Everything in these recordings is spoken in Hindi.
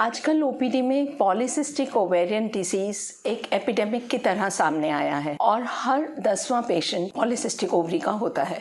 आजकल ओपीडी में पॉलीसिस्टिक ओवेरियन डिसीज एक एपिडेमिक की तरह सामने आया है और हर 10वां पेशेंट पॉलीसिस्टिक ओवरी का होता है।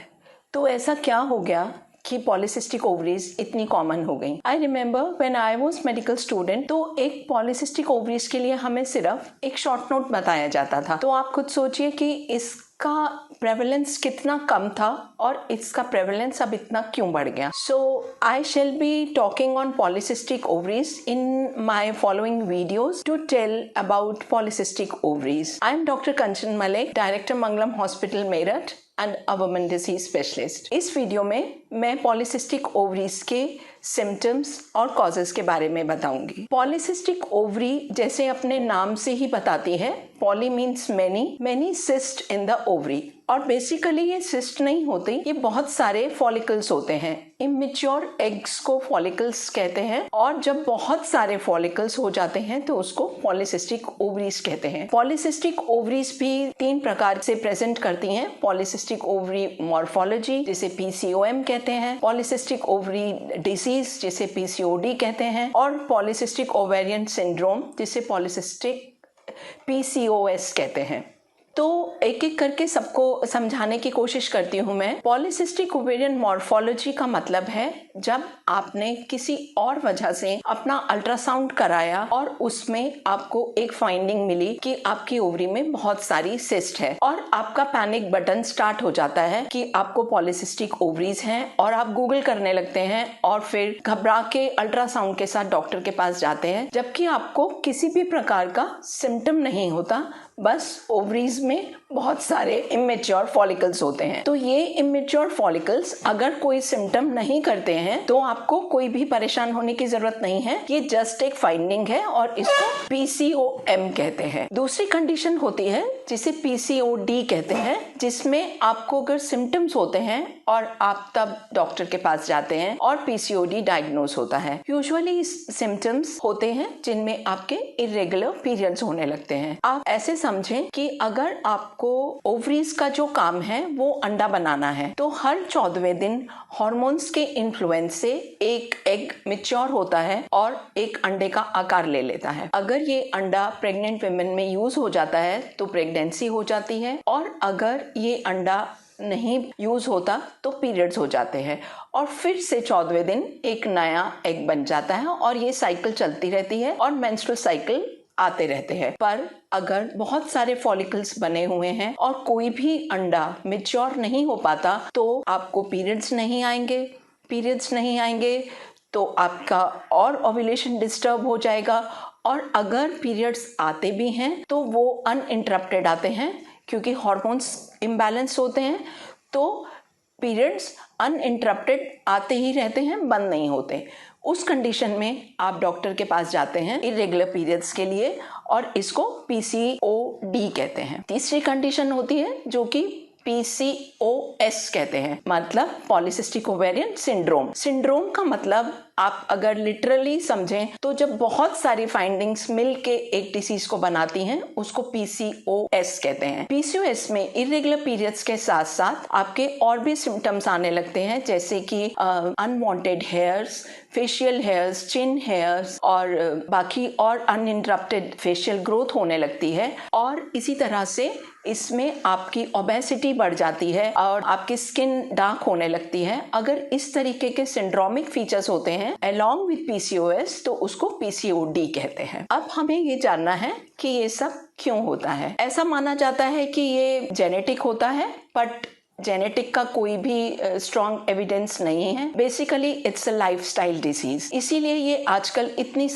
तो ऐसा क्या हो गया कि पॉलीसिस्टिक ओवरीज इतनी कॉमन हो गई। I remember when I was medical student, तो एक पॉलीसिस्टिक ओवरीज के लिए हमें सिर्फ एक शॉर्ट नोट बताया जाता था। तो आप खुद सोचिए कि इसका प्रेवलेंस कितना कम था और इसका प्रेवलेंस अब इतना क्यों बढ़ गया। So I shall be talking on polycystic ovaries in my following videos to tell about polycystic ovaries. I am doctor Kanchan Malik, director Mangalam hospital Meerut and a women disease specialist. इस वीडियो में मैं पॉलीसिस्टिक ओवरीज के सिम्टम्स और कॉजेज के बारे में बताऊंगी। पॉलीसिस्टिक ओवरी जैसे अपने नाम से ही बताती है, poly means many cyst in the ovary. और बेसिकली ये सिस्ट नहीं होते, ये बहुत सारे फॉलिकल्स होते हैं। इमेच्योर एग्स को फॉलिकल्स कहते हैं और जब बहुत सारे फॉलिकल्स हो जाते हैं तो उसको पॉलीसिस्टिक ओवरीज कहते हैं। पॉलीसिस्टिक ओवरीज भी 3 प्रकार से प्रेजेंट करती हैं। पॉलीसिस्टिक ओवरी मॉर्फोलॉजी जिसे PCOM कहते हैं, पॉलीसिस्टिक ओवरी डिसीज जिसे PCOD कहते हैं और पॉलीसिस्टिक ओवेरियन सिंड्रोम जिसे पॉलीसिस्टिक PCOS कहते हैं। तो एक एक करके सबको समझाने की कोशिश करती हूँ मैं। पॉलीसिस्टिक ओवेरियन मॉर्फोलॉजी का मतलब है जब आपने किसी और वजह से अपना अल्ट्रासाउंड कराया और उसमें आपको एक फाइंडिंग मिली कि आपकी ओवरी में बहुत सारी सिस्ट है और आपका पैनिक बटन स्टार्ट हो जाता है कि आपको पॉलीसिस्टिक ओवरीज हैं और आप गूगल करने लगते हैं और फिर घबरा के अल्ट्रासाउंड के साथ डॉक्टर के पास जाते हैं, जबकि आपको किसी भी प्रकार का सिम्टम नहीं होता, बस ओवरीज में बहुत सारे इमेच्योर फॉलिकल्स होते हैं। तो ये इमेच्योर फॉलिकल्स अगर कोई सिम्टम नहीं करते हैं तो आपको कोई भी परेशान होने की जरूरत नहीं है। ये जस्ट एक फाइंडिंग है और इसको PCOM कहते हैं। दूसरी कंडीशन होती है जिसे PCOD कहते हैं, जिसमें आपको अगर सिम्टम्स होते हैं और आप तब डॉक्टर के पास जाते हैं और PCOD डायग्नोज होता है। यूजुअली सिम्टम्स होते हैं जिनमें आपके इरेगुलर पीरियड्स होने लगते हैं। आप ऐसे समझें कि अगर आपको ओवरीज का जो काम है वो अंडा बनाना है, तो हर 14वें दिन हार्मोन्स के इन्फ्लुएंस से एक एग मैच्योर होता है और एक अंडे का आकार ले लेता है। अगर ये अंडा प्रेग्नेंट वुमेन में यूज हो जाता है तो प्रेगनेंसी हो जाती है और अगर ये अंडा नहीं यूज होता तो पीरियड्स हो जाते हैं और फिर से 14वें दिन एक नया एग बन जाता है और ये साइकिल चलती रहती है और मेंस्ट्रुअल साइकिल आते रहते हैं। पर अगर बहुत सारे फॉलिकल्स बने हुए हैं और कोई भी अंडा मैच्योर नहीं हो पाता तो आपको पीरियड्स नहीं आएंगे तो आपका और ओव्यूलेशन डिस्टर्ब हो जाएगा और अगर पीरियड्स आते भी हैं तो वो अनइंटरप्टेड आते हैं क्योंकि हार्मोन्स इम्बैलेंस होते हैं। तो पीरियड्स अनइंटरप्टेड आते ही रहते हैं, बंद नहीं होते। उस कंडीशन में आप डॉक्टर के पास जाते हैं इरेगुलर पीरियड्स के लिए और इसको PCOD कहते हैं। तीसरी कंडीशन होती है जो कि PCOS कहते हैं, मतलब पॉलीसिस्टिक ओवेरियन सिंड्रोम। सिंड्रोम का मतलब आप अगर लिटरली समझें तो जब बहुत सारी फाइंडिंग्स मिलके एक डिसीज को बनाती हैं उसको PCOS कहते हैं। PCOS में इरेगुलर पीरियड्स के साथ साथ आपके और भी सिम्टम्स आने लगते हैं, जैसे कि अनवांटेड हेयर्स, फेशियल हेयर्स, चिन हेयर्स और बाकी और अनइंटरप्टेड फेशियल ग्रोथ होने लगती है और इसी तरह से इसमें आपकी ओबेसिटी बढ़ जाती है और आपकी स्किन डार्क होने लगती है। अगर इस तरीके के सिंड्रोमिक फीचर्स होते हैं along with PCOS तो उसको PCOD कहते हैं। अब हमें ये जानना है कि ये सब क्यों होता है। ऐसा माना जाता है कि ये जेनेटिक होता है, बट जेनेटिक का कोई भी स्ट्रॉन्ग एविडेंस नहीं है। Basically it's a lifestyle disease, इसीलिए ये आजकल इतनी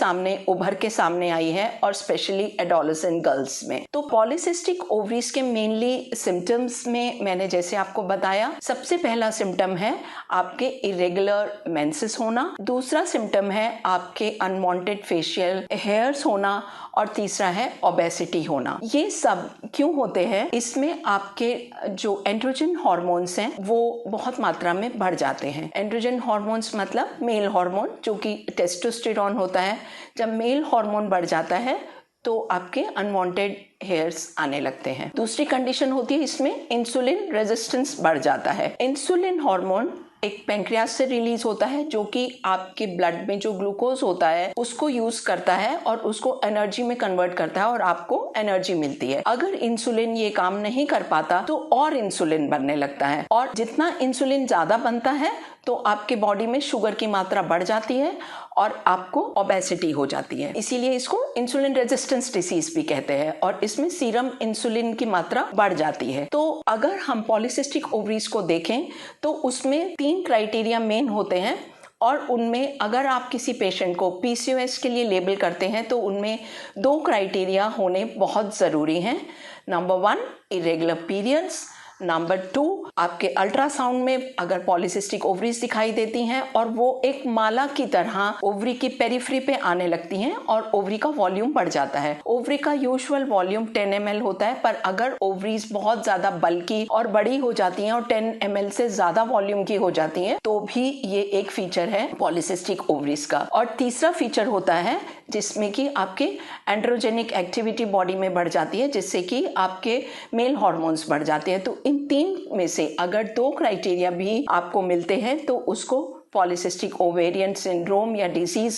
उभर के सामने आई है और स्पेशली एडोलेसेंट गर्ल्स में। तो पॉलीसिस्टिक ओवरीज के मेनली सिम्टम्स में मैंने जैसे आपको बताया, सबसे पहला सिम्टम है आपके इरेगुलर मेंसेस होना, दूसरा सिम्टम है आपके अनवांटेड फेशियल हेयर्स होना और तीसरा है ओबेसिटी होना। ये सब क्यों होते हैं? इसमें आपके जो एंड्रोजन हार्मोन्स हैं वो बहुत मात्रा में बढ़ जाते हैं। एंड्रोजन हार्मोन्स मतलब मेल हार्मोन जो कि टेस्टोस्टेरॉन होता है। जब मेल हार्मोन बढ़ जाता है तो आपके अनवांटेड हेयर्स आने लगते हैं। दूसरी कंडीशन होती है इसमें इंसुलिन रेजिस्टेंस बढ़ जाता है। इंसुलिन हार्मोन एक पेंक्रियास से रिलीज होता है जो कि आपके ब्लड में जो ग्लूकोज होता है उसको यूज करता है और उसको एनर्जी में कन्वर्ट करता है और आपको एनर्जी मिलती है। अगर इंसुलिन ये काम नहीं कर पाता तो और इंसुलिन बनने लगता है, और जितना इंसुलिन ज्यादा बनता है तो आपके बॉडी में शुगर की मात्रा बढ़ जाती है और आपको ओबेसिटी हो जाती है। इसीलिए इसको इंसुलिन रेजिस्टेंस डिसीज भी कहते हैं और इसमें सीरम इंसुलिन की मात्रा बढ़ जाती है। तो अगर हम पॉलीसिस्टिक ओवरीज को देखें तो उसमें 3 क्राइटेरिया मेन होते हैं और उनमें अगर आप किसी पेशेंट को पीसीओएस के लिए लेबल करते हैं तो उनमें 2 क्राइटेरिया होने बहुत ज़रूरी हैं। नंबर 1 इरेगुलर पीरियड्स, नंबर 2 आपके अल्ट्रासाउंड में अगर पॉलीसिस्टिक ओवरीज दिखाई देती हैं और वो एक माला की तरह ओवरी की पेरिफेरी पे आने लगती हैं और ओवरी का वॉल्यूम बढ़ जाता है। ओवरी का यूजुअल वॉल्यूम 10 ml होता है, पर अगर ओवरीज बहुत ज्यादा बल्की और बड़ी हो जाती हैं और 10 ml से ज्यादा वॉल्यूम की हो जाती हैं तो भी ये एक फीचर है पॉलीसिस्टिक ओवरीज का। और तीसरा फीचर होता है जिसमें कि आपके एंड्रोजेनिक एक्टिविटी बॉडी में बढ़ जाती है, जिससे कि आपके मेल हार्मोन्स बढ़ जाते हैं। तो इन 3 में से अगर 2 क्राइटेरिया भी आपको मिलते हैं तो उसको पॉलीसिस्टिक ओवेरियन सिंड्रोम या डिसीज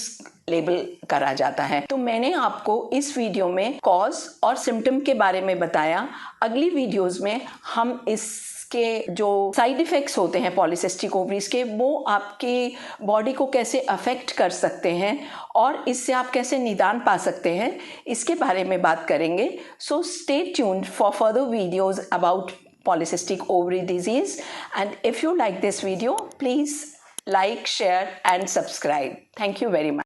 लेबल करा जाता है। तो मैंने आपको इस वीडियो में कॉज और सिम्टम के बारे में बताया। अगली वीडियोस में हम इसके जो साइड इफेक्ट्स होते हैं पॉलीसिस्टिक ओवरीज के, वो आपकी बॉडी को कैसे अफेक्ट कर सकते हैं और इससे आप कैसे निदान पा सकते हैं, इसके बारे में बात करेंगे। So stay tuned for further videos about polycystic ovary disease, and if you like this video, please like, share and subscribe. Thank you very much.